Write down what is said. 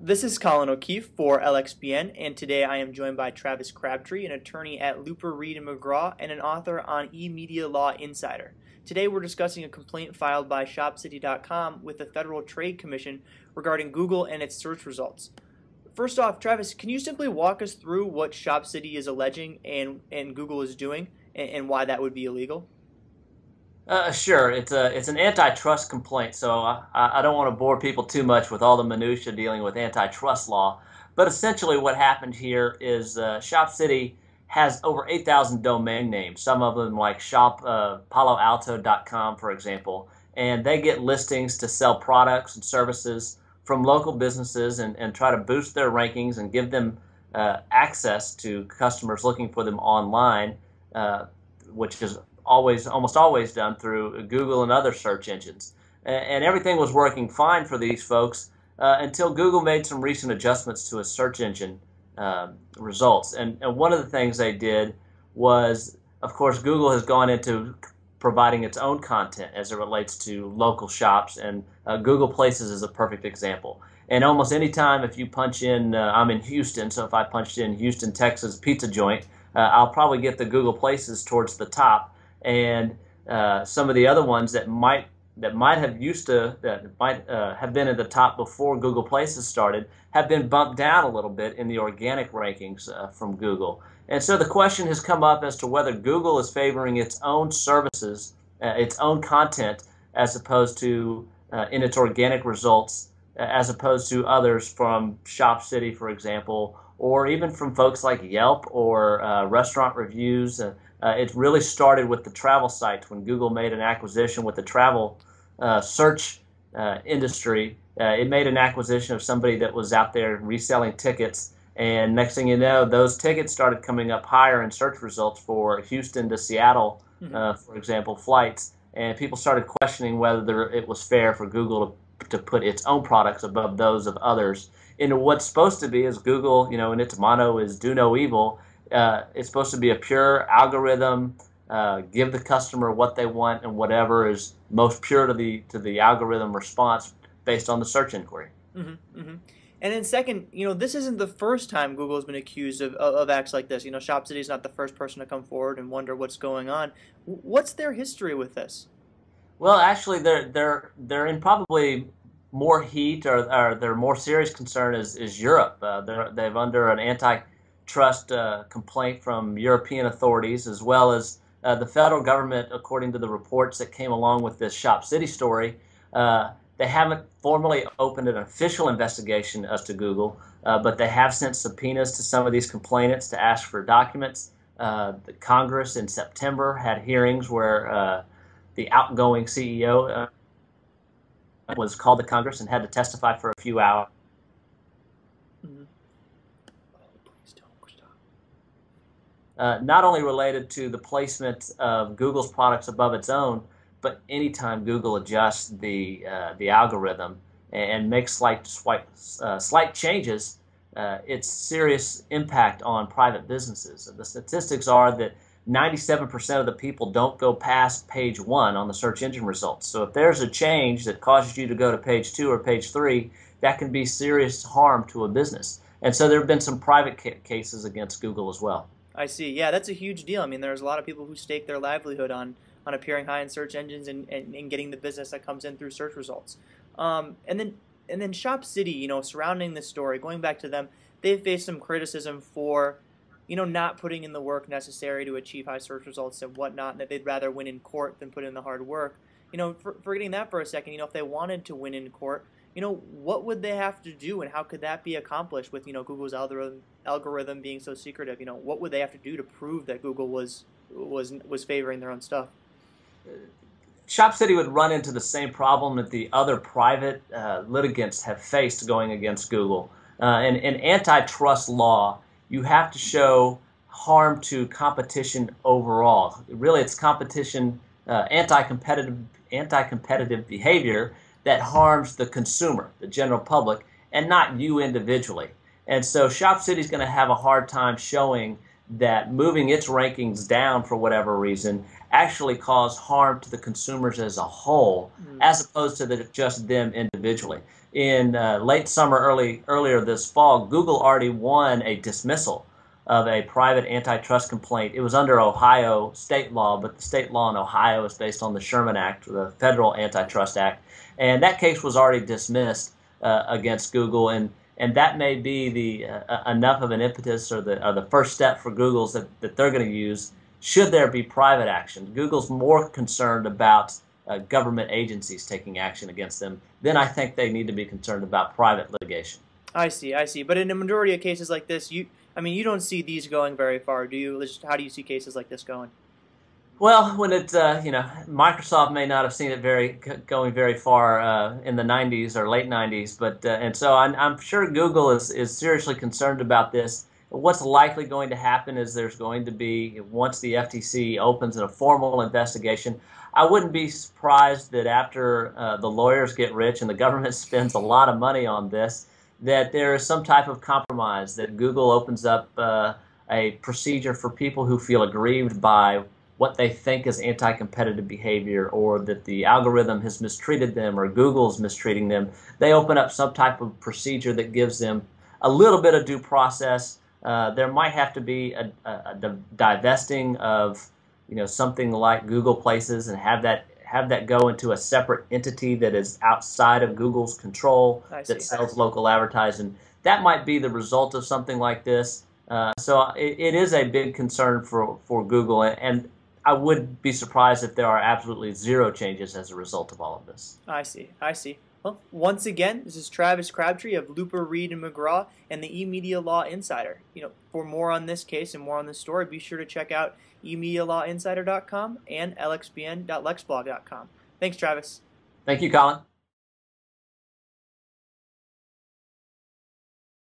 This is Colin O'Keefe for LXBN, and today I am joined by Travis Crabtree, an attorney at Looper, Reed & McGraw, and an author on eMedia Law Insider. Today we're discussing a complaint filed by ShopCity.com with the Federal Trade Commission regarding Google and its search results. First off, Travis, can you simply walk us through what ShopCity is alleging and Google is doing and why that would be illegal? Sure. It's an antitrust complaint, so I don't want to bore people too much with all the minutia dealing with antitrust law. But essentially, what happened here is ShopCity has over 8,000 domain names. Some of them like paloalto.com, for example, and they get listings to sell products and services from local businesses and try to boost their rankings and give them access to customers looking for them online, which is almost always done through Google and other search engines. And everything was working fine for these folks until Google made some recent adjustments to its search engine results. And one of the things they did was, of course, Google has gone into providing its own content as it relates to local shops, and Google Places is a perfect example. And almost any time if you punch in, I'm in Houston, so if I punched in Houston, Texas pizza joint, I'll probably get the Google Places towards the top. And some of the other ones that might have been at the top before Google Places started have been bumped down a little bit in the organic rankings from Google. And so the question has come up as to whether Google is favoring its own services, its own content, as opposed to in its organic results, as opposed to others from ShopCity, for example, or even from folks like Yelp or restaurant reviews. It really started with the travel sites when Google made an acquisition with the travel search industry. It made an acquisition of somebody that was out there reselling tickets, and next thing you know, those tickets started coming up higher in search results for Houston to Seattle, for example, flights, and people started questioning whether it was fair for Google to put its own products above those of others. And what's supposed to be is Google, and its motto is do no evil. It's supposed to be a pure algorithm, give the customer what they want and whatever is most pure to the algorithm response based on the search inquiry. Mm-hmm, mm-hmm. And then second, this isn't the first time Google has been accused of acts like this. ShopCity is not the first person to come forward and wonder what's going on. What's their history with this? Well, actually, they're in probably more heat, or their more serious concern is Europe. They've under an antitrust complaint from European authorities, as well as the federal government, according to the reports that came along with this ShopCity story. They haven't formally opened an official investigation as to Google, but they have sent subpoenas to some of these complainants to ask for documents. The Congress in September had hearings where the outgoing CEO was called to Congress and had to testify for a few hours. Not only related to the placement of Google's products above its own, but anytime Google adjusts the algorithm and makes slight changes, it's serious impact on private businesses. The statistics are that 97% of the people don't go past page 1 on the search engine results. So if there's a change that causes you to go to page 2 or page 3, that can be serious harm to a business. And so there have been some private cases against Google as well. I see. Yeah, that's a huge deal. I mean, there's a lot of people who stake their livelihood on appearing high in search engines and getting the business that comes in through search results. And then ShopCity, surrounding this story, going back to them, they've faced some criticism for, not putting in the work necessary to achieve high search results and whatnot, and that they'd rather win in court than put in the hard work. Forgetting that for a second, if they wanted to win in court, what would they have to do, and how could that be accomplished with, Google's algorithm being so secretive? What would they have to do to prove that Google was favoring their own stuff? ShopCity would run into the same problem that the other private litigants have faced going against Google. In antitrust law, you have to show harm to competition overall. Really, it's competition, anti-competitive behavior that harms the consumer, the general public, and not you individually. And so ShopCity is going to have a hard time showing that moving its rankings down for whatever reason actually caused harm to the consumers as a whole, as opposed to just them individually. In late summer, earlier this fall, Google already won a dismissal of a private antitrust complaint. It was under Ohio state law, but the state law in Ohio is based on the Sherman Act, the federal antitrust act, and that case was already dismissed against Google, and that may be the enough of an impetus or the first step for Google's that they're going to use should there be private action. Google's more concerned about government agencies taking action against them than I think they need to be concerned about private litigation. I see. But in a majority of cases like this, you don't see these going very far, do you? How do you see cases like this going? Well, when Microsoft may not have seen it going very far in the 90s or late 90s, but and so I'm sure Google is seriously concerned about this. What's likely going to happen is there's going to be, once the FTC opens a formal investigation, I wouldn't be surprised that after the lawyers get rich and the government spends a lot of money on this, that there is some type of compromise, that Google opens up a procedure for people who feel aggrieved by what they think is anti-competitive behavior, or that the algorithm has mistreated them, or Google's mistreating them. They open up some type of procedure that gives them a little bit of due process. There might have to be a divesting of something like Google Places, and have that go into a separate entity that is outside of Google's control, that sells local advertising. That might be the result of something like this. So it is a big concern for Google, and I would be surprised if there are absolutely zero changes as a result of all of this. I see. Well, once again, this is Travis Crabtree of Looper, Reed & McGraw and the eMedia Law Insider. For more on this case and more on this story, be sure to check out eMedialawInsider.com and LXBN.lexblog.com. Thanks, Travis. Thank you, Colin.